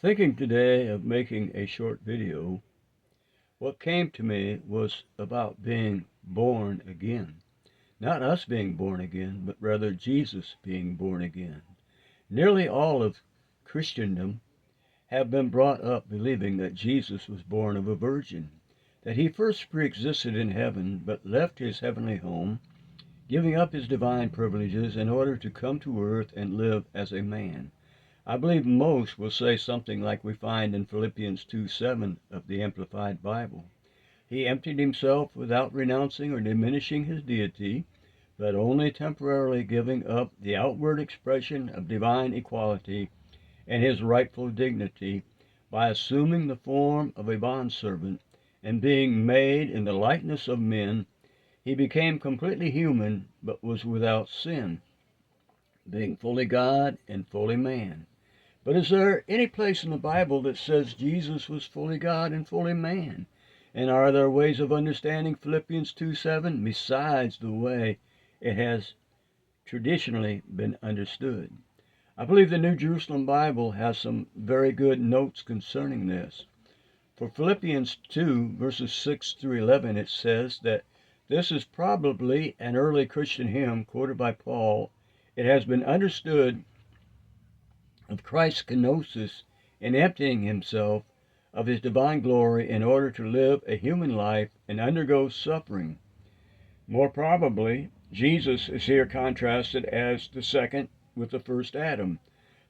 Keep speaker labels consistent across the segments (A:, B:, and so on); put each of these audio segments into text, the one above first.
A: Thinking today of making a short video, what came to me was about being born again. Not us being born again, but rather Jesus being born again. Nearly all of Christendom have been brought up believing that Jesus was born of a virgin, that he first pre-existed in heaven but left his heavenly home, giving up his divine privileges in order to come to earth and live as a man. I believe most will say something like we find in Philippians 2:7 of the Amplified Bible. He emptied himself without renouncing or diminishing his deity, but only temporarily giving up the outward expression of divine equality and his rightful dignity by assuming the form of a bondservant, and being made in the likeness of men, he became completely human but was without sin, being fully God and fully man. But is there any place in the Bible that says Jesus was fully God and fully man? And are there ways of understanding Philippians 2:7 besides the way it has traditionally been understood? I believe the New Jerusalem Bible has some very good notes concerning this. For Philippians 2, verses 6 through 11, it says that this is probably an early Christian hymn quoted by Paul. It has been understood of Christ's kenosis in emptying himself of his divine glory in order to live a human life and undergo suffering. More probably, Jesus is here contrasted as the second with the first Adam.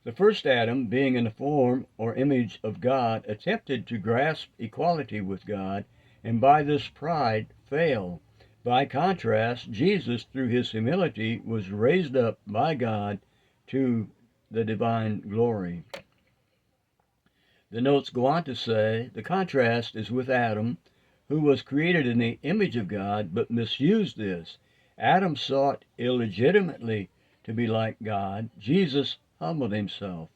A: The first Adam, being in the form or image of God, attempted to grasp equality with God, and by this pride failed. By contrast, Jesus, through his humility, was raised up by God to the divine glory. The notes go on to say, the contrast is with Adam, who was created in the image of God, but misused this. Adam sought illegitimately to be like God. Jesus humbled himself.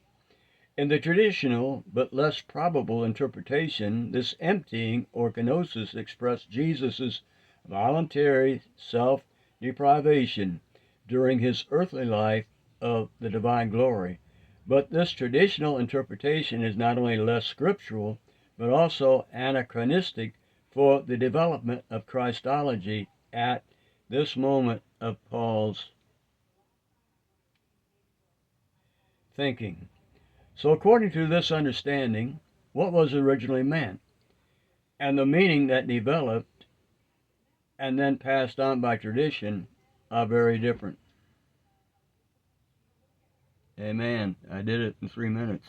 A: In the traditional, but less probable interpretation, this emptying or kenosis expressed Jesus' voluntary self-deprivation during his earthly life of the divine glory. But this traditional interpretation is not only less scriptural, but also anachronistic for the development of Christology at this moment of Paul's thinking. So according to this understanding, what was originally meant, and the meaning that developed and then passed on by tradition are very different. Amen. I did it in 3 minutes.